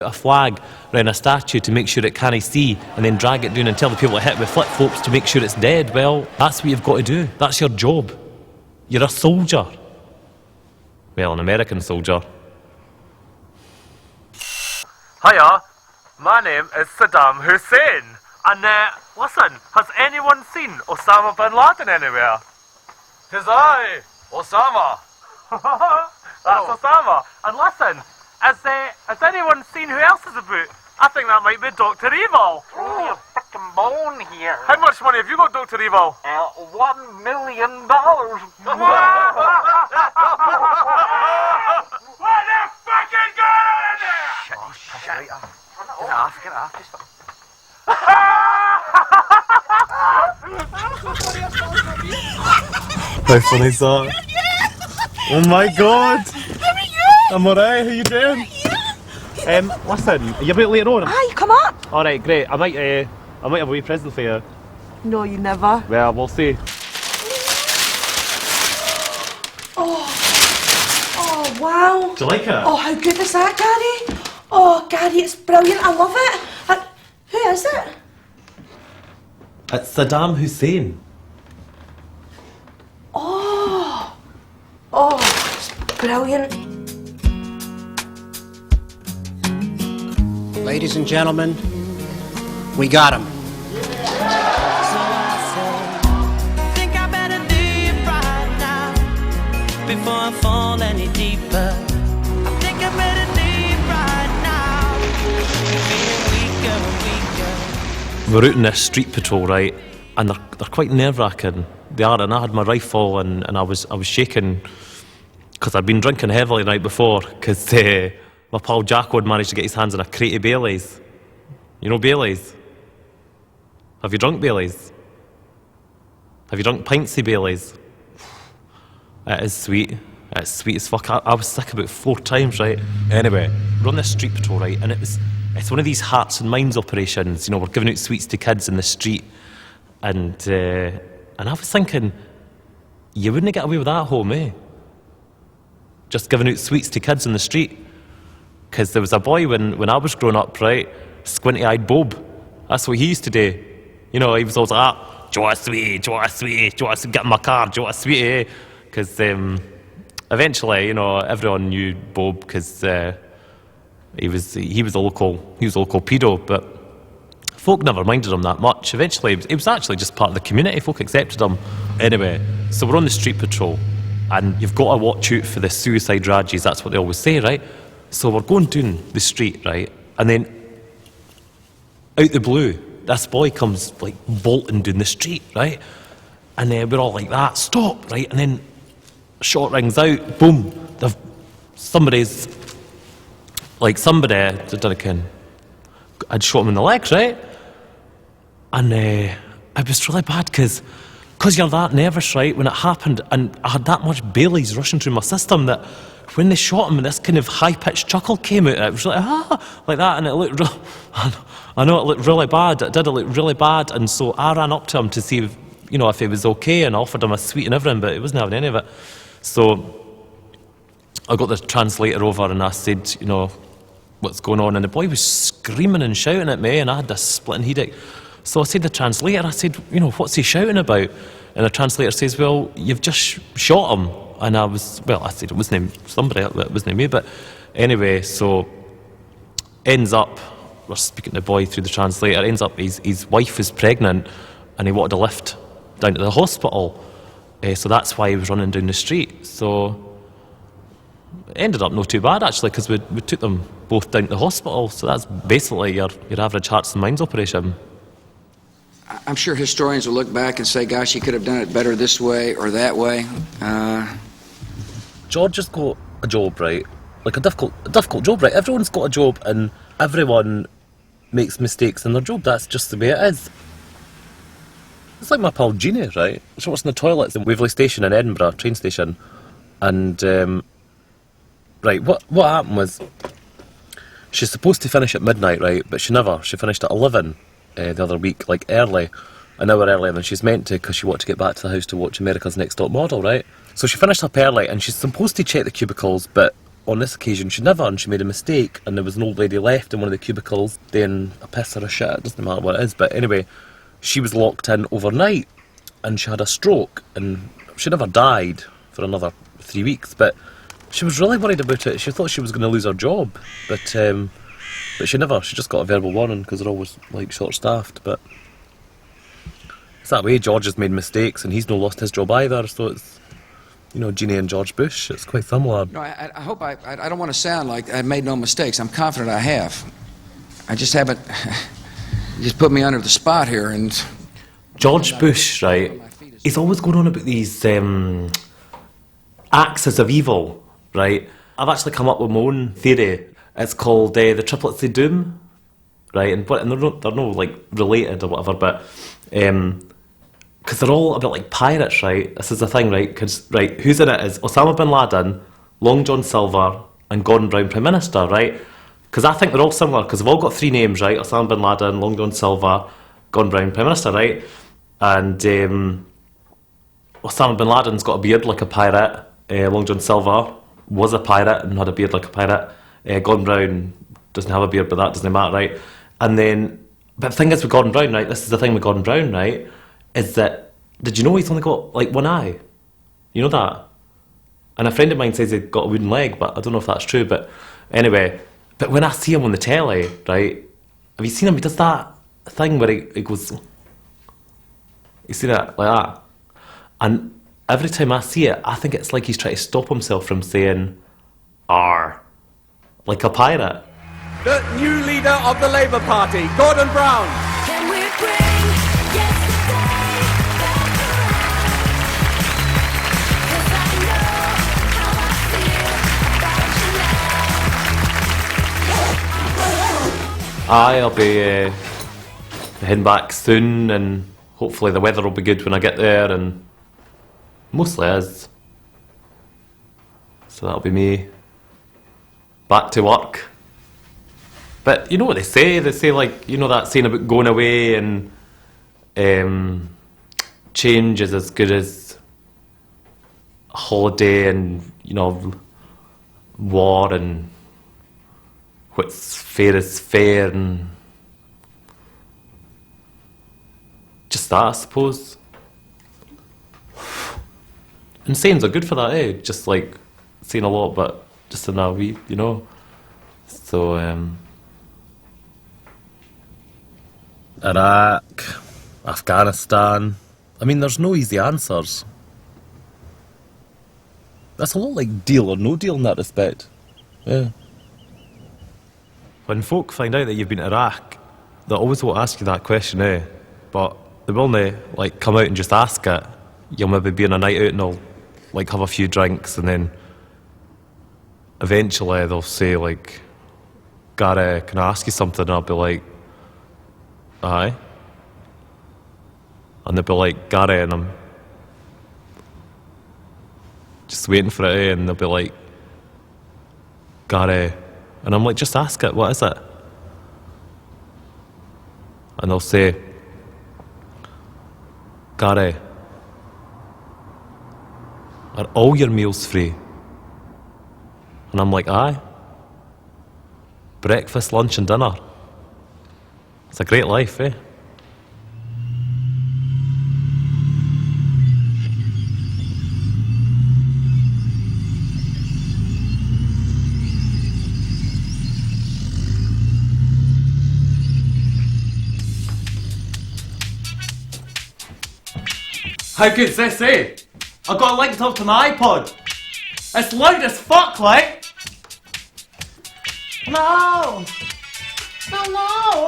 A flag around a statue to make sure it can't see, and then drag it down and tell the people to hit with flip-flops to make sure it's dead. Well, that's what you've got to do. That's your job. You're a soldier. Well, an American soldier. Hiya, my name is Saddam Hussein. And listen, has anyone seen Osama bin Laden anywhere? 'Tis I, Osama. That's Osama. And listen, has anyone seen who else is about? I think that might be Dr. Evil. Throw me a frickin' bone here. How much money have you got, Dr. Evil? $1 million. What the fucking going on in there? Shut up. Get off, get off. How funny is that? Oh my god! I'm alright, how you doing? Listen, are you about later on? Aye, come up. Alright, great. I might have a wee present for you. No, you never. Well, we'll see. Oh, wow. Do you like it? Oh, how good is that, Gary? Oh, Gary, it's brilliant. I love it. Who is it? It's Saddam Hussein. Oh, it's brilliant. Ladies and gentlemen, we got him. Think I better leave right now before I fall any deeper. I think I better leave right now. Feeling weaker and weaker. We're out in this street patrol, right? And they're quite nerve-wracking. They are, and I had my rifle and I was shaking because I'd been drinking heavily the night before because my pal Jacko had managed to get his hands on a crate of Baileys. You know Baileys? Have you drunk Baileys? Have you drunk pints of Baileys? It is sweet. It's sweet as fuck. I was sick about 4 times, right? Anyway, we're on this street patrol, right? And it's one of these hearts and minds operations. You know, we're giving out sweets to kids in the street. And I was thinking, you wouldn't get away with that at home, eh? Just giving out sweets to kids in the street. Because there was a boy when I was growing up, right? Squinty-eyed Bob. That's what he used to do. You know, he was always like, do you want a sweet? Do you want a sweet? Do you want to get in my car? Do you want a sweet, eh? Because eventually, you know, everyone knew Bob because he was a local pedo, but folk never minded him that much. Eventually, it was actually just part of the community. Folk accepted him. Anyway, so we're on the street patrol, and you've got to watch out for the suicide rages. That's what they always say, right? So we're going down the street, right? And then, out the blue, this boy comes, like, bolting down the street, right? And we're all like that, stop, right? And then, shot rings out, boom. Somebody, I'd shot him in the legs, right? And it was really bad because you're that nervous, right, when it happened, and I had that much Baileys rushing through my system that when they shot him, this kind of high-pitched chuckle came out. It was like, like that, and it looked I know it looked really bad. It look really bad, and so I ran up to him to see if he was okay, and offered him a sweet and everything, but he wasn't having any of it. So I got the translator over, and I said, what's going on? And the boy was screaming and shouting at me, and I had this splitting headache. So I said to the translator, what's he shouting about? And the translator says, well, you've just shot him. And I said, it wasn't somebody, it wasn't me, but anyway, so ends up, we're speaking to the boy through the translator, ends up his wife is pregnant, and he wanted a lift down to the hospital. So that's why he was running down the street. So it ended up not too bad, actually, because we took them both down to the hospital. So that's basically your average hearts and minds operation. I'm sure historians will look back and say, gosh, he could have done it better this way or that way. George has got a job, right? Like a difficult job, right? Everyone's got a job and everyone makes mistakes in their job. That's just the way it is. It's like my pal Jeannie, right? She works in the toilets in Waverley Station in Edinburgh, train station. And, right, what happened was, she's supposed to finish at midnight, right? But she finished at 11 the other week, like early, an hour earlier than she's meant to, because she wanted to get back to the house to watch America's Next Top Model, right? So she finished up early, and she's supposed to check the cubicles, but on this occasion she never, and she made a mistake, and there was an old lady left in one of the cubicles doing a piss or a shit, it doesn't matter what it is, but anyway, she was locked in overnight, and she had a stroke, and she never died for another 3 weeks, but she was really worried about it. She thought she was going to lose her job, but she never, she just got a verbal warning, because they're always, like, short-staffed, but it's that way. George has made mistakes, and he's not lost his job either, so it's, you know, Jeannie and George Bush, it's quite similar. No, I hope I don't want to sound like I made no mistakes. I'm confident I have. I just haven't. You just put me under the spot here, and George Bush, right? He's always going on about these axes of evil, right? I've actually come up with my own theory. It's called the triplets of doom, right? And they're no like related or whatever, but because they're all a bit like pirates, right? This is the thing, right? Because who's in it is Osama bin Laden, Long John Silver, and Gordon Brown Prime Minister, right? Because I think they're all similar, because they've all got three names, right? Osama bin Laden, Long John Silver, Gordon Brown Prime Minister, right? And Osama bin Laden's got a beard like a pirate. Long John Silver was a pirate and had a beard like a pirate. Gordon Brown doesn't have a beard, but that doesn't matter, right? And then, but the thing is with Gordon Brown, right? This is the thing with Gordon Brown, right? Is that, did you know he's only got like one eye? You know that? And a friend of mine says he's got a wooden leg, but I don't know if that's true. But anyway, but when I see him on the telly, right? Have you seen him? He does that thing where he goes, you see that? Like that. And every time I see it, I think it's like he's trying to stop himself from saying, "R," like a pirate. The new leader of the Labour Party, Gordon Brown. Can we bring yesterday back around? 'Cause I know how I feel about you now. I'll be heading back soon, and hopefully the weather will be good when I get there, and mostly is. So that'll be me back to work. But you know what they say? They say, like, you know that saying about going away and change is as good as a holiday, and, you know, war, and what's fair is fair, and just that, I suppose. And sayings are good for that, eh? Just like saying a lot, but just in a wee, you know. So, Iraq, Afghanistan. I mean, there's no easy answers. That's a lot like deal or no deal in that respect. Yeah. When folk find out that you've been to Iraq, they always will ask you that question, eh? But they will not, like, come out and just ask it. You'll maybe be on a night out and they'll, like, have a few drinks, and then eventually they'll say, like, "Gary, can I ask you something?" And I'll be like, "Aye." And they'll be like, "Gary," and I'm just waiting for it, eh? And they'll be like, "Gary," and I'm like, "Just ask it, what is it?" And they'll say, "Gary, are all your meals free?" And I'm like, "Aye. Breakfast, lunch and dinner. It's a great life, eh?" How good's this, eh? I've got it linked up to my iPod. It's loud as fuck, like. No! Hello!